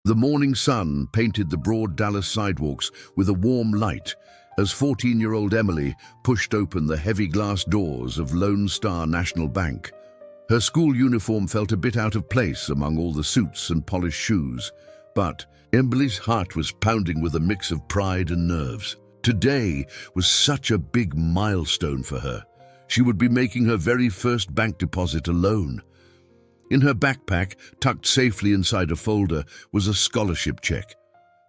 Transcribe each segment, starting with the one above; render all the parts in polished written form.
The morning sun painted the broad Dallas sidewalks with a warm light as 14-year-old Emily pushed open the heavy glass doors of Lone Star National Bank. Her school uniform felt a bit out of place among all the suits and polished shoes, but Emily's heart was pounding with a mix of pride and nerves. Today was such a big milestone for her. She would be making her very first bank deposit alone. In her backpack, tucked safely inside a folder, was a scholarship check.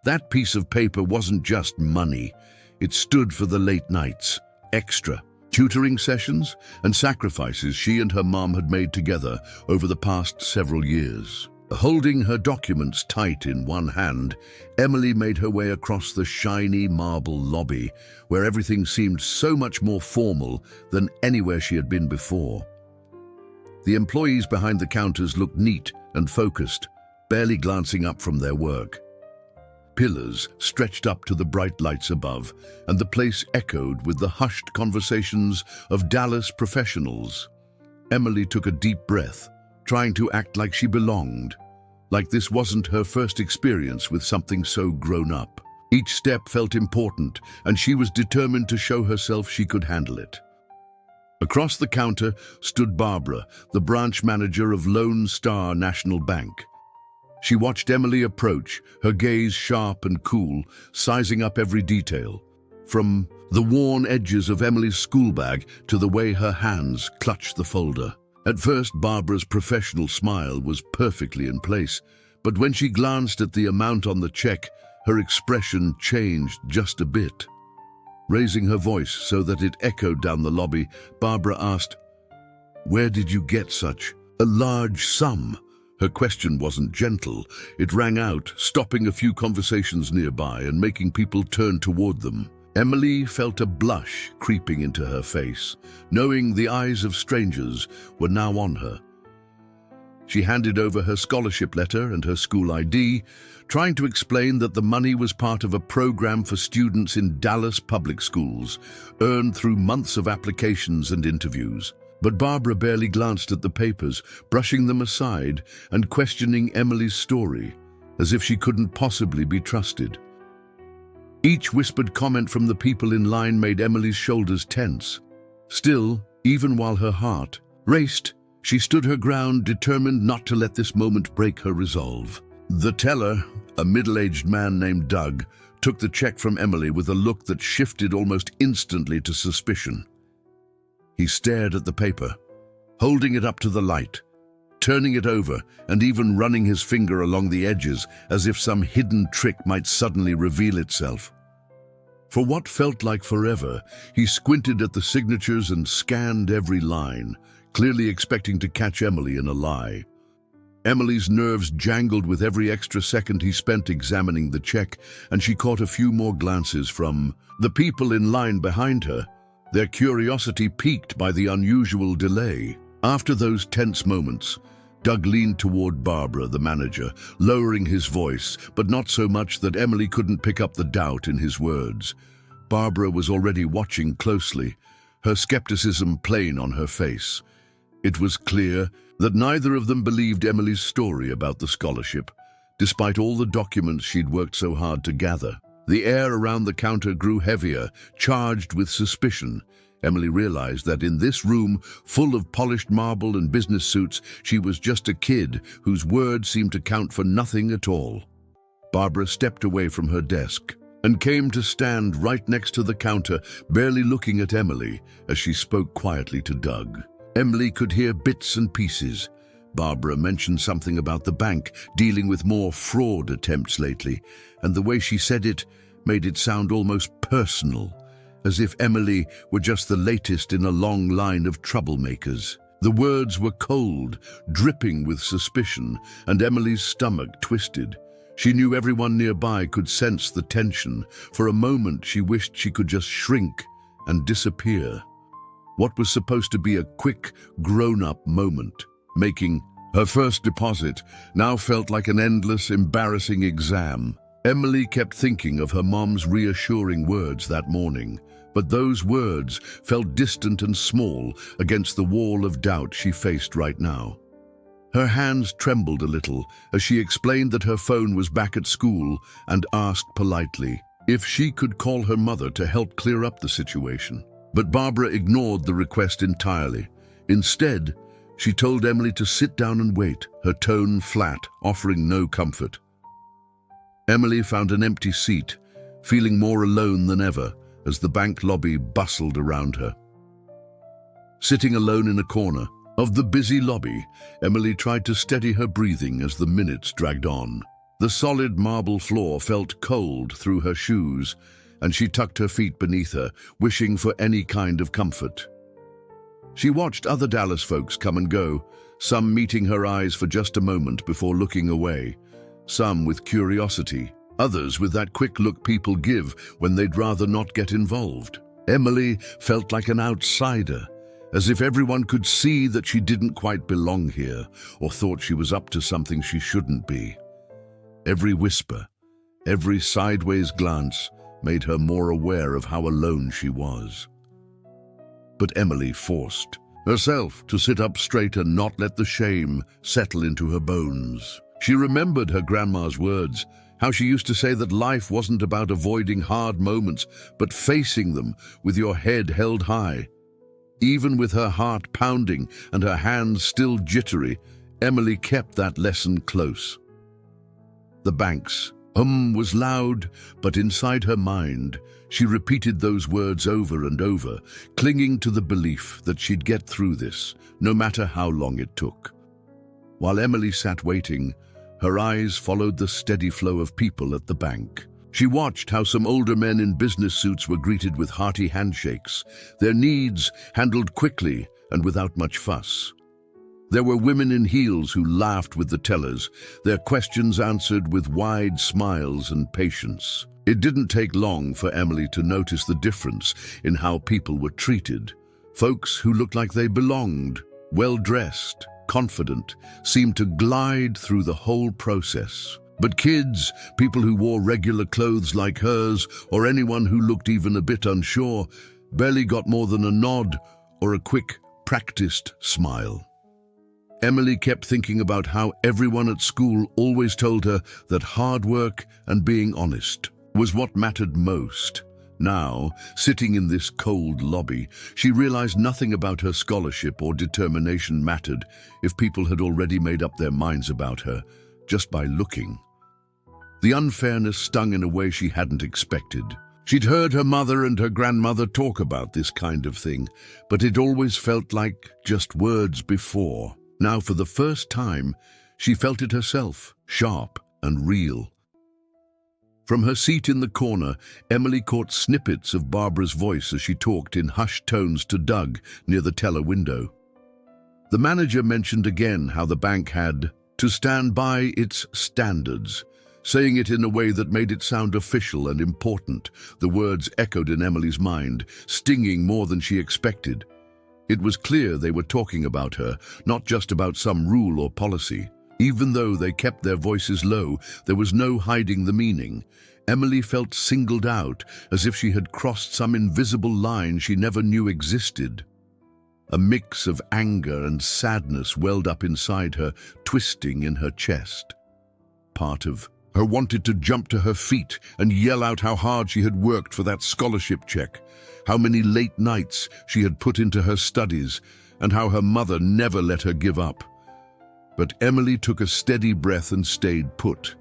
That piece of paper wasn't just money. It stood for the late nights, extra, tutoring sessions, and sacrifices she and her mom had made together over the past several years. Holding her documents tight in one hand, Emily made her way across the shiny marble lobby, where everything seemed so much more formal than anywhere she had been before. The employees behind the counters looked neat and focused, barely glancing up from their work. Pillars stretched up to the bright lights above, and the place echoed with the hushed conversations of Dallas professionals. Emily took a deep breath, trying to act like she belonged, like this wasn't her first experience with something so grown up. Each step felt important, and she was determined to show herself she could handle it. Across the counter stood Barbara, the branch manager of Lone Star National Bank. She watched Emily approach, her gaze sharp and cool, sizing up every detail, from the worn edges of Emily's school bag to the way her hands clutched the folder. At first, Barbara's professional smile was perfectly in place, but when she glanced at the amount on the check, her expression changed just a bit. Raising her voice so that it echoed down the lobby, Barbara asked, "Where did you get such a large sum?" Her question wasn't gentle. It rang out, stopping a few conversations nearby and making people turn toward them. Emily felt a blush creeping into her face, knowing the eyes of strangers were now on her. She handed over her scholarship letter and her school ID, trying to explain that the money was part of a program for students in Dallas public schools, earned through months of applications and interviews. But Barbara barely glanced at the papers, brushing them aside and questioning Emily's story, as if she couldn't possibly be trusted. Each whispered comment from the people in line made Emily's shoulders tense. Still, even while her heart raced, she stood her ground, determined not to let this moment break her resolve. The teller, a middle-aged man named Doug, took the check from Emily with a look that shifted almost instantly to suspicion. He stared at the paper, holding it up to the light, turning it over and even running his finger along the edges as if some hidden trick might suddenly reveal itself. For what felt like forever, he squinted at the signatures and scanned every line, clearly expecting to catch Emily in a lie. Emily's nerves jangled with every extra second he spent examining the check, and she caught a few more glances from the people in line behind her, their curiosity piqued by the unusual delay. After those tense moments, Doug leaned toward Barbara, the manager, lowering his voice, but not so much that Emily couldn't pick up the doubt in his words. Barbara was already watching closely, her skepticism plain on her face. It was clear that neither of them believed Emily's story about the scholarship, despite all the documents she'd worked so hard to gather. The air around the counter grew heavier, charged with suspicion. Emily realized that in this room, full of polished marble and business suits, she was just a kid whose words seemed to count for nothing at all. Barbara stepped away from her desk and came to stand right next to the counter, barely looking at Emily as she spoke quietly to Doug. Emily could hear bits and pieces. Barbara mentioned something about the bank dealing with more fraud attempts lately, and the way she said it made it sound almost personal, as if Emily were just the latest in a long line of troublemakers. The words were cold, dripping with suspicion, and Emily's stomach twisted. She knew everyone nearby could sense the tension. For a moment, she wished she could just shrink and disappear. What was supposed to be a quick, grown-up moment, making her first deposit, now felt like an endless, embarrassing exam. Emily kept thinking of her mom's reassuring words that morning, but those words felt distant and small against the wall of doubt she faced right now. Her hands trembled a little as she explained that her phone was back at school and asked politely if she could call her mother to help clear up the situation. But Barbara ignored the request entirely. Instead, she told Emily to sit down and wait, her tone flat, offering no comfort. Emily found an empty seat, feeling more alone than ever as the bank lobby bustled around her. Sitting alone in a corner of the busy lobby, Emily tried to steady her breathing as the minutes dragged on. The solid marble floor felt cold through her shoes, and she tucked her feet beneath her, wishing for any kind of comfort. She watched other Dallas folks come and go, some meeting her eyes for just a moment before looking away, some with curiosity, others with that quick look people give when they'd rather not get involved. Emily felt like an outsider, as if everyone could see that she didn't quite belong here or thought she was up to something she shouldn't be. Every whisper, every sideways glance made her more aware of how alone she was. But Emily forced herself to sit up straight and not let the shame settle into her bones. She remembered her grandma's words, how she used to say that life wasn't about avoiding hard moments, but facing them with your head held high. Even with her heart pounding and her hands still jittery, Emily kept that lesson close. The bank's was loud, but inside her mind, she repeated those words over and over, clinging to the belief that she'd get through this, no matter how long it took. While Emily sat waiting, her eyes followed the steady flow of people at the bank. She watched how some older men in business suits were greeted with hearty handshakes, their needs handled quickly and without much fuss. There were women in heels who laughed with the tellers, their questions answered with wide smiles and patience. It didn't take long for Emily to notice the difference in how people were treated. Folks who looked like they belonged, well-dressed, confident, seemed to glide through the whole process. But kids, people who wore regular clothes like hers, or anyone who looked even a bit unsure, barely got more than a nod or a quick, practiced smile. Emily kept thinking about how everyone at school always told her that hard work and being honest was what mattered most. Now, sitting in this cold lobby, she realized nothing about her scholarship or determination mattered if people had already made up their minds about her, just by looking. The unfairness stung in a way she hadn't expected. She'd heard her mother and her grandmother talk about this kind of thing, but it always felt like just words before. Now, for the first time, she felt it herself, sharp and real. From her seat in the corner, Emily caught snippets of Barbara's voice as she talked in hushed tones to Doug near the teller window. The manager mentioned again how the bank had to stand by its standards, saying it in a way that made it sound official and important. The words echoed in Emily's mind, stinging more than she expected. It was clear they were talking about her, not just about some rule or policy. Even though they kept their voices low, there was no hiding the meaning. Emily felt singled out, as if she had crossed some invisible line she never knew existed. A mix of anger and sadness welled up inside her, twisting in her chest. Part of her wanted to jump to her feet and yell out how hard she had worked for that scholarship check, how many late nights she had put into her studies, and how her mother never let her give up. But Emily took a steady breath and stayed put.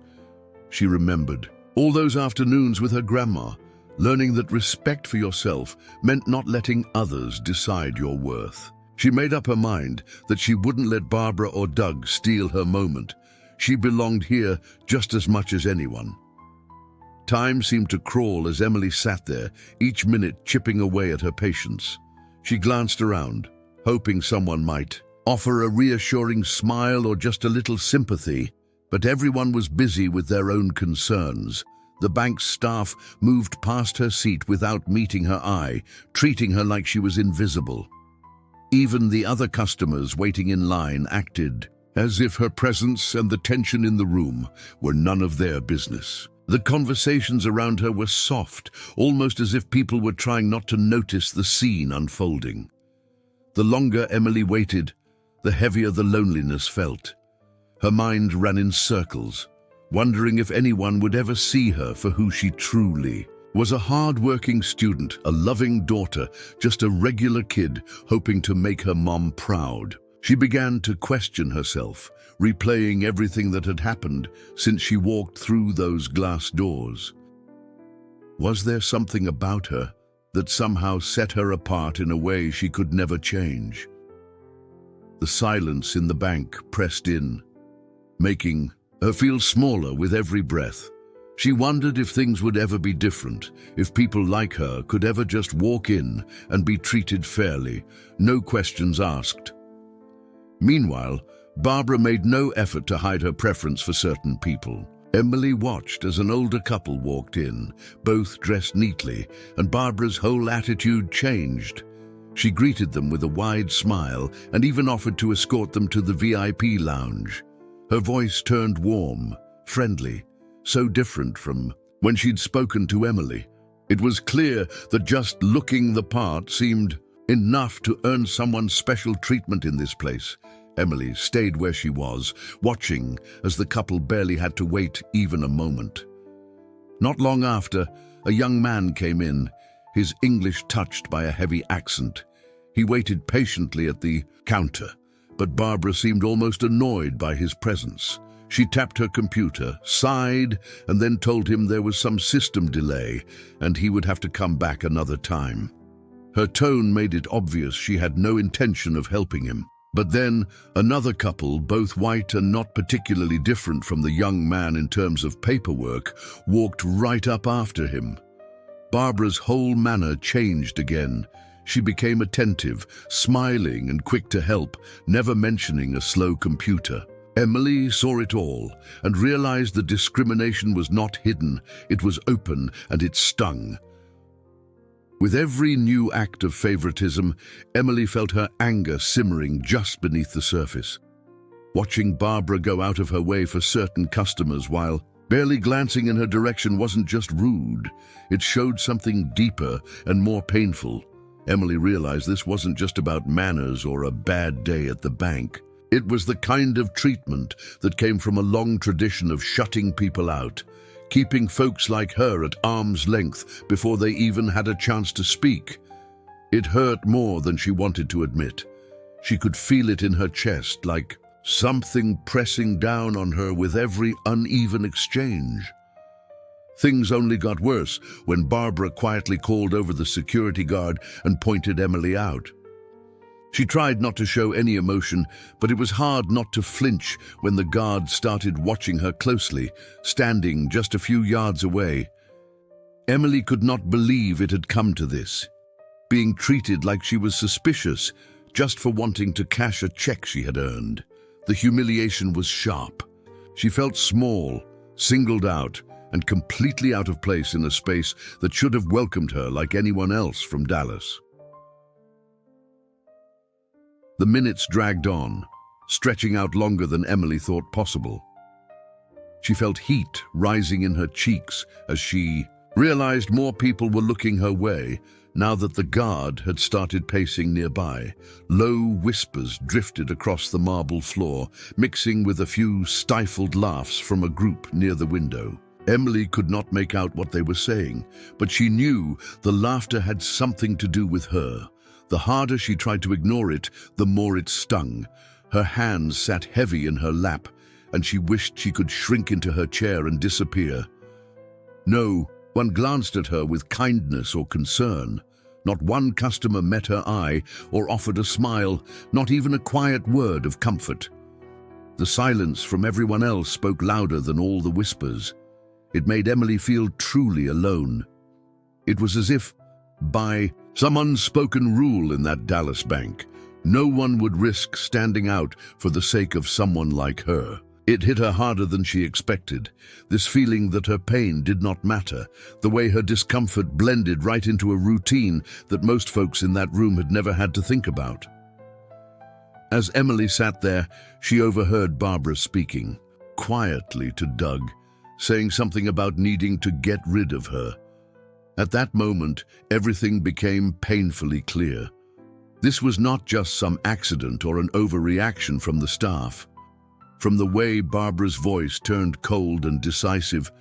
She remembered all those afternoons with her grandma, learning that respect for yourself meant not letting others decide your worth. She made up her mind that she wouldn't let Barbara or Doug steal her moment. She belonged here just as much as anyone. Time seemed to crawl as Emily sat there, each minute chipping away at her patience. She glanced around, hoping someone might offer a reassuring smile or just a little sympathy, but everyone was busy with their own concerns. The bank's staff moved past her seat without meeting her eye, treating her like she was invisible. Even the other customers waiting in line acted as if her presence and the tension in the room were none of their business. The conversations around her were soft, almost as if people were trying not to notice the scene unfolding. The longer Emily waited, the heavier the loneliness felt. Her mind ran in circles, wondering if anyone would ever see her for who she truly was. A hard-working student, a loving daughter, just a regular kid hoping to make her mom proud. She began to question herself, replaying everything that had happened since she walked through those glass doors. Was there something about her that somehow set her apart in a way she could never change? The silence in the bank pressed in, making her feel smaller with every breath. She wondered if things would ever be different, if people like her could ever just walk in and be treated fairly, no questions asked. Meanwhile, Barbara made no effort to hide her preference for certain people. Emily watched as an older couple walked in, both dressed neatly, and Barbara's whole attitude changed. She greeted them with a wide smile and even offered to escort them to the VIP lounge. Her voice turned warm, friendly, so different from when she'd spoken to Emily. It was clear that just looking the part seemed enough to earn someone special treatment in this place. Emily stayed where she was, watching as the couple barely had to wait even a moment. Not long after, a young man came in, his English touched by a heavy accent. He waited patiently at the counter, but Barbara seemed almost annoyed by his presence. She tapped her computer, sighed, and then told him there was some system delay and he would have to come back another time. Her tone made it obvious she had no intention of helping him. But then, another couple, both white and not particularly different from the young man in terms of paperwork, walked right up after him. Barbara's whole manner changed again. She became attentive, smiling and quick to help, never mentioning a slow computer. Emily saw it all and realized the discrimination was not hidden, it was open and it stung. With every new act of favoritism, Emily felt her anger simmering just beneath the surface. Watching Barbara go out of her way for certain customers while barely glancing in her direction wasn't just rude, it showed something deeper and more painful. Emily realized this wasn't just about manners or a bad day at the bank. It was the kind of treatment that came from a long tradition of shutting people out, keeping folks like her at arm's length before they even had a chance to speak. It hurt more than she wanted to admit. She could feel it in her chest, like something pressing down on her with every uneven exchange. Things only got worse when Barbara quietly called over the security guard and pointed Emily out. She tried not to show any emotion, but it was hard not to flinch when the guard started watching her closely, standing just a few yards away. Emily could not believe it had come to this, being treated like she was suspicious just for wanting to cash a check she had earned. The humiliation was sharp. She felt small, singled out, and completely out of place in a space that should have welcomed her like anyone else from Dallas. The minutes dragged on, stretching out longer than Emily thought possible. She felt heat rising in her cheeks as she realized more people were looking her way now that the guard had started pacing nearby. Low whispers drifted across the marble floor, mixing with a few stifled laughs from a group near the window. Emily could not make out what they were saying, but she knew the laughter had something to do with her. The harder she tried to ignore it, the more it stung. Her hands sat heavy in her lap, and she wished she could shrink into her chair and disappear. No one glanced at her with kindness or concern. Not one customer met her eye or offered a smile, not even a quiet word of comfort. The silence from everyone else spoke louder than all the whispers. It made Emily feel truly alone. It was as if, by some unspoken rule in that Dallas bank, no one would risk standing out for the sake of someone like her. It hit her harder than she expected, this feeling that her pain did not matter, the way her discomfort blended right into a routine that most folks in that room had never had to think about. As Emily sat there, she overheard Barbara speaking, quietly to Doug, saying something about needing to get rid of her. At that moment, everything became painfully clear. This was not just some accident or an overreaction from the staff. From the way Barbara's voice turned cold and decisive,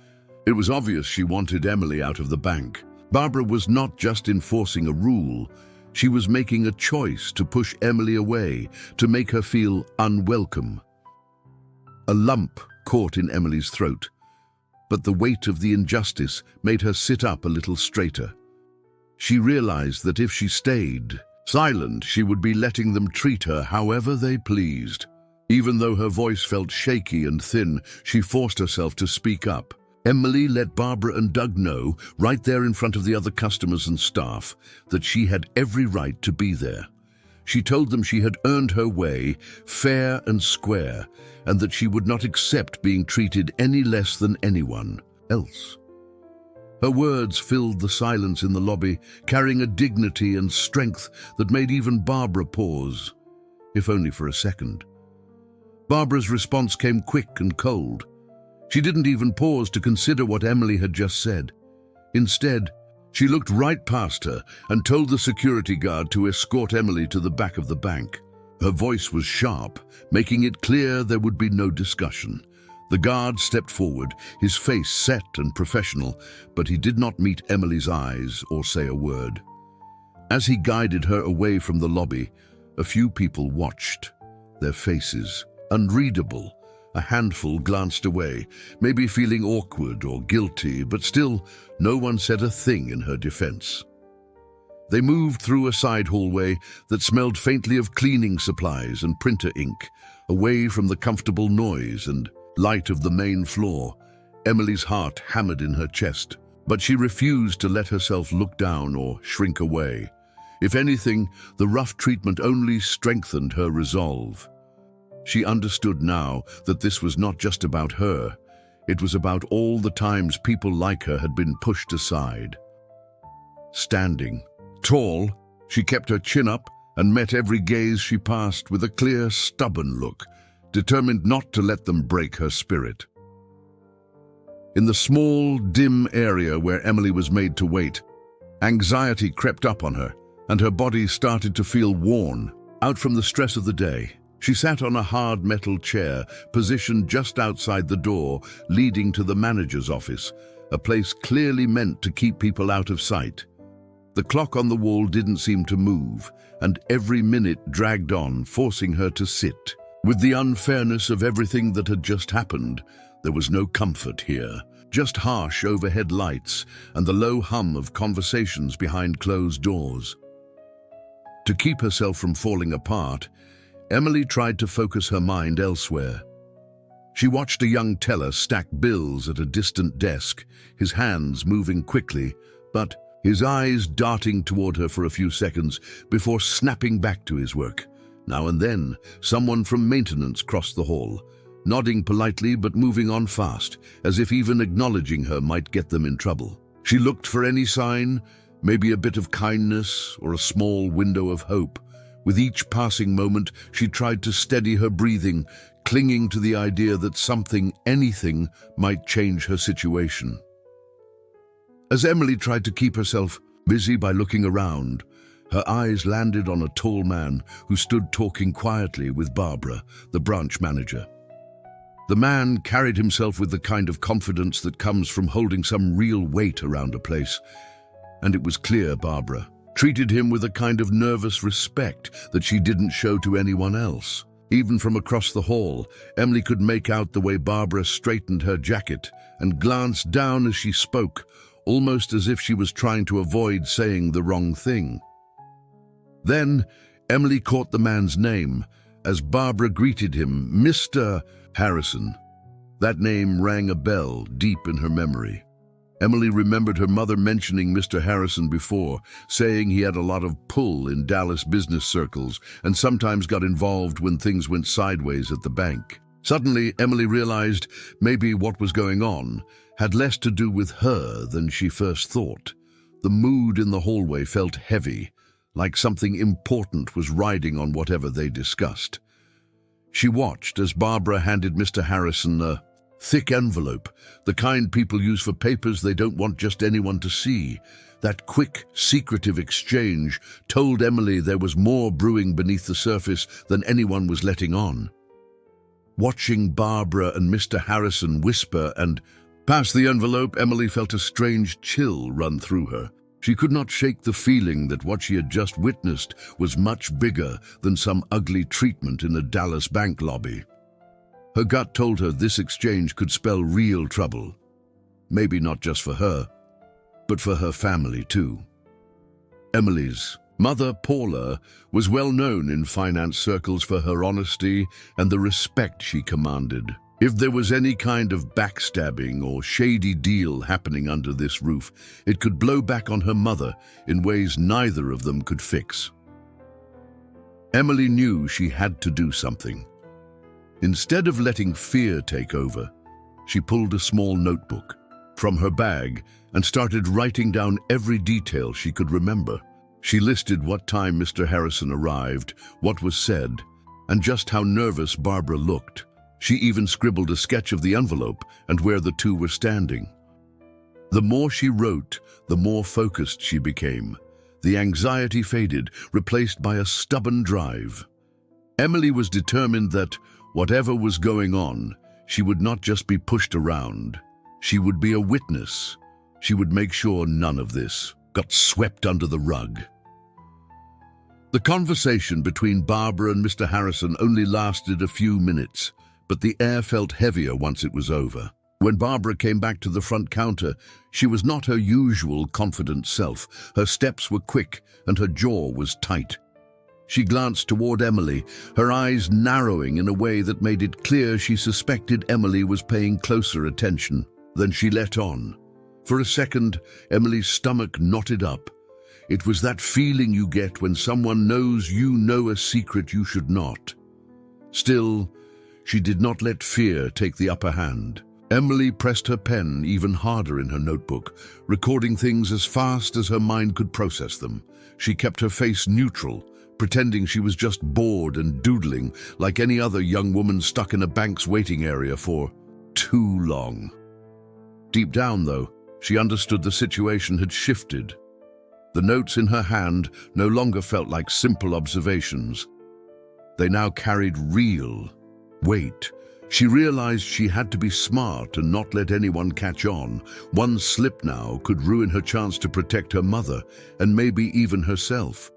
it was obvious she wanted Emily out of the bank. Barbara was not just enforcing a rule, she was making a choice to push Emily away, to make her feel unwelcome. A lump caught in Emily's throat, but the weight of the injustice made her sit up a little straighter. She realized that if she stayed silent, she would be letting them treat her however they pleased. Even though her voice felt shaky and thin, she forced herself to speak up. Emily let Barbara and Doug know, right there in front of the other customers and staff, that she had every right to be there. She told them she had earned her way, fair and square, and that she would not accept being treated any less than anyone else. Her words filled the silence in the lobby, carrying a dignity and strength that made even Barbara pause, if only for a second. Barbara's response came quick and cold. She didn't even pause to consider what Emily had just said. Instead, she looked right past her and told the security guard to escort Emily to the back of the bank. Her voice was sharp, making it clear there would be no discussion. The guard stepped forward, his face set and professional, but he did not meet Emily's eyes or say a word. As he guided her away from the lobby, a few people watched, their faces unreadable. A handful glanced away, maybe feeling awkward or guilty, but still, no one said a thing in her defense. They moved through a side hallway that smelled faintly of cleaning supplies and printer ink, away from the comfortable noise and light of the main floor. Emily's heart hammered in her chest, but she refused to let herself look down or shrink away. If anything, the rough treatment only strengthened her resolve. She understood now that this was not just about her. It was about all the times people like her had been pushed aside. Standing, tall, she kept her chin up and met every gaze she passed with a clear, stubborn look, determined not to let them break her spirit. In the small, dim area where Emily was made to wait, anxiety crept up on her, and her body started to feel worn out from the stress of the day. She sat on a hard metal chair, positioned just outside the door, leading to the manager's office, a place clearly meant to keep people out of sight. The clock on the wall didn't seem to move, and every minute dragged on, forcing her to sit. With the unfairness of everything that had just happened, there was no comfort here, just harsh overhead lights and the low hum of conversations behind closed doors. To keep herself from falling apart, Emily tried to focus her mind elsewhere. She watched a young teller stack bills at a distant desk, his hands moving quickly, but his eyes darting toward her for a few seconds before snapping back to his work. Now and then, someone from maintenance crossed the hall, nodding politely but moving on fast, as if even acknowledging her might get them in trouble. She looked for any sign, maybe a bit of kindness or a small window of hope. With each passing moment, she tried to steady her breathing, clinging to the idea that something, anything, might change her situation. As Emily tried to keep herself busy by looking around, her eyes landed on a tall man who stood talking quietly with Barbara, the branch manager. The man carried himself with the kind of confidence that comes from holding some real weight around a place, and it was clear Barbara treated him with a kind of nervous respect that she didn't show to anyone else. Even from across the hall, Emily could make out the way Barbara straightened her jacket and glanced down as she spoke, almost as if she was trying to avoid saying the wrong thing. Then, Emily caught the man's name as Barbara greeted him, Mr. Harrison. That name rang a bell deep in her memory. Emily remembered her mother mentioning Mr. Harrison before, saying he had a lot of pull in Dallas business circles and sometimes got involved when things went sideways at the bank. Suddenly, Emily realized maybe what was going on had less to do with her than she first thought. The mood in the hallway felt heavy, like something important was riding on whatever they discussed. She watched as Barbara handed Mr. Harrison a thick envelope, the kind people use for papers they don't want just anyone to see. That quick, secretive exchange told Emily there was more brewing beneath the surface than anyone was letting on. Watching Barbara and Mr. Harrison whisper and pass the envelope, Emily felt a strange chill run through her. She could not shake the feeling that what she had just witnessed was much bigger than some ugly treatment in a Dallas bank lobby. Her gut told her this exchange could spell real trouble. Maybe not just for her, but for her family too. Emily's mother, Paula, was well known in finance circles for her honesty and the respect she commanded. If there was any kind of backstabbing or shady deal happening under this roof, it could blow back on her mother in ways neither of them could fix. Emily knew she had to do something. Instead of letting fear take over, she pulled a small notebook from her bag and started writing down every detail she could remember. She listed what time Mr. Harrison arrived, what was said, and just how nervous Barbara looked. She even scribbled a sketch of the envelope and where the two were standing. The more she wrote, the more focused she became. The anxiety faded, replaced by a stubborn drive. Emily was determined that, whatever was going on, she would not just be pushed around. She would be a witness. She would make sure none of this got swept under the rug. The conversation between Barbara and Mr. Harrison only lasted a few minutes, but the air felt heavier once it was over. When Barbara came back to the front counter, she was not her usual confident self. Her steps were quick and her jaw was tight. She glanced toward Emily, her eyes narrowing in a way that made it clear she suspected Emily was paying closer attention. Then she let on. For a second, Emily's stomach knotted up. It was that feeling you get when someone knows you know a secret you should not. Still, she did not let fear take the upper hand. Emily pressed her pen even harder in her notebook, recording things as fast as her mind could process them. She kept her face neutral, pretending she was just bored and doodling like any other young woman stuck in a bank's waiting area for too long. Deep down, though, she understood the situation had shifted. The notes in her hand no longer felt like simple observations. They now carried real weight. She realized she had to be smart and not let anyone catch on. One slip now could ruin her chance to protect her mother and maybe even herself.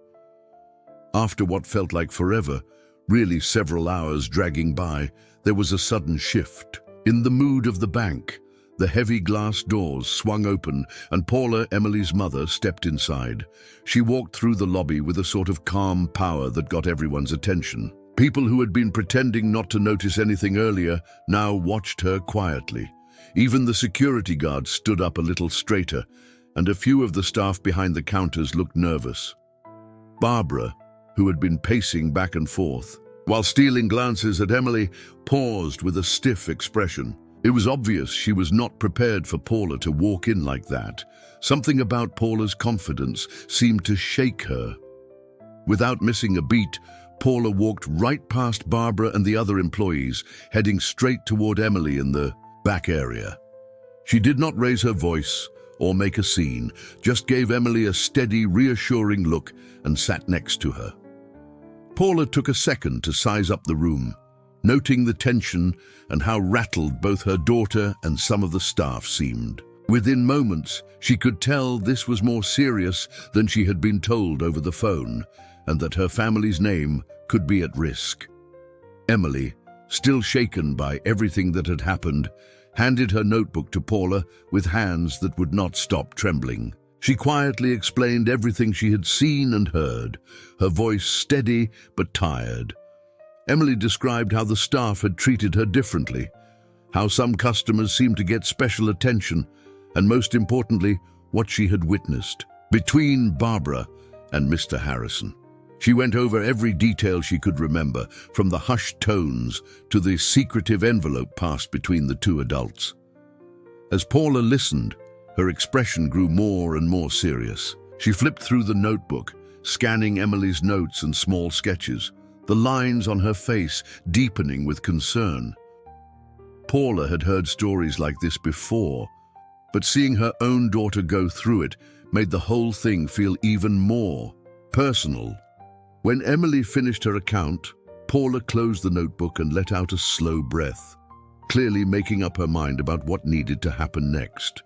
After what felt like forever, really several hours dragging by, there was a sudden shift. In the mood of the bank, the heavy glass doors swung open and Paula, Emily's mother, stepped inside. She walked through the lobby with a sort of calm power that got everyone's attention. People who had been pretending not to notice anything earlier now watched her quietly. Even the security guards stood up a little straighter, and a few of the staff behind the counters looked nervous. Barbara, who had been pacing back and forth, while stealing glances at Emily, paused with a stiff expression. It was obvious she was not prepared for Paula to walk in like that. Something about Paula's confidence seemed to shake her. Without missing a beat, Paula walked right past Barbara and the other employees, heading straight toward Emily in the back area. She did not raise her voice or make a scene, just gave Emily a steady, reassuring look and sat next to her. Paula took a second to size up the room, noting the tension and how rattled both her daughter and some of the staff seemed. Within moments, she could tell this was more serious than she had been told over the phone, and that her family's name could be at risk. Emily, still shaken by everything that had happened, handed her notebook to Paula with hands that would not stop trembling. She quietly explained everything she had seen and heard, her voice steady but tired. Emily described how the staff had treated her differently, how some customers seemed to get special attention, and most importantly, what she had witnessed between Barbara and Mr. Harrison. She went over every detail she could remember, from the hushed tones to the secretive envelope passed between the two adults. As Paula listened, her expression grew more and more serious. She flipped through the notebook, scanning Emily's notes and small sketches, the lines on her face deepening with concern. Paula had heard stories like this before, but seeing her own daughter go through it made the whole thing feel even more personal. When Emily finished her account, Paula closed the notebook and let out a slow breath, clearly making up her mind about what needed to happen next.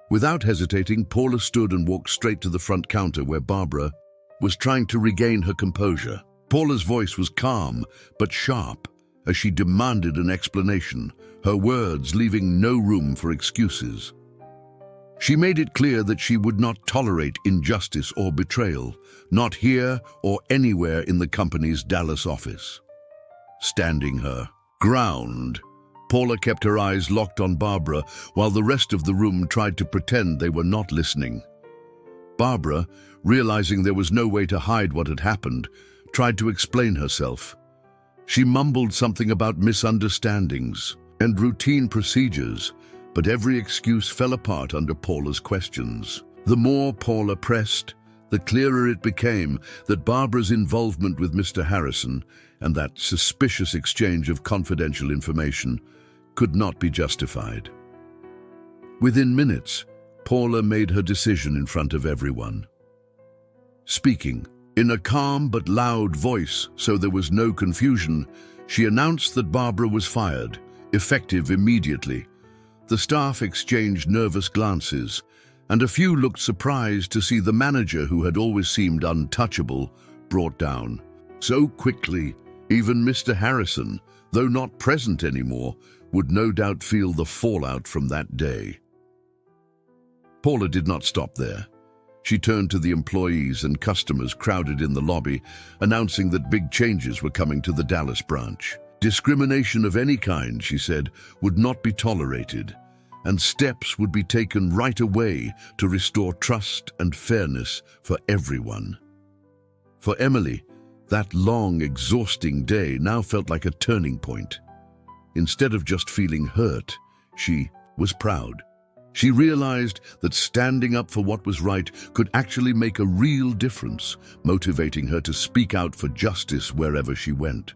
Without hesitating, Paula stood and walked straight to the front counter where Barbara was trying to regain her composure. Paula's voice was calm but sharp as she demanded an explanation, her words leaving no room for excuses. She made it clear that she would not tolerate injustice or betrayal, not here or anywhere in the company's Dallas office. Standing her ground, Paula kept her eyes locked on Barbara while the rest of the room tried to pretend they were not listening. Barbara, realizing there was no way to hide what had happened, tried to explain herself. She mumbled something about misunderstandings and routine procedures, but every excuse fell apart under Paula's questions. The more Paula pressed, the clearer it became that Barbara's involvement with Mr. Harrison and that suspicious exchange of confidential information could not be justified. Within minutes, Paula made her decision in front of everyone. Speaking in a calm but loud voice so there was no confusion, she announced that Barbara was fired, effective immediately. The staff exchanged nervous glances, and a few looked surprised to see the manager, who had always seemed untouchable, brought down. So quickly, even Mr. Harrison, though not present anymore, would no doubt feel the fallout from that day. Paula did not stop there. She turned to the employees and customers crowded in the lobby, announcing that big changes were coming to the Dallas branch. Discrimination of any kind, she said, would not be tolerated, and steps would be taken right away to restore trust and fairness for everyone. For Emily, that long, exhausting day now felt like a turning point. Instead of just feeling hurt, she was proud. She realized that standing up for what was right could actually make a real difference, motivating her to speak out for justice wherever she went.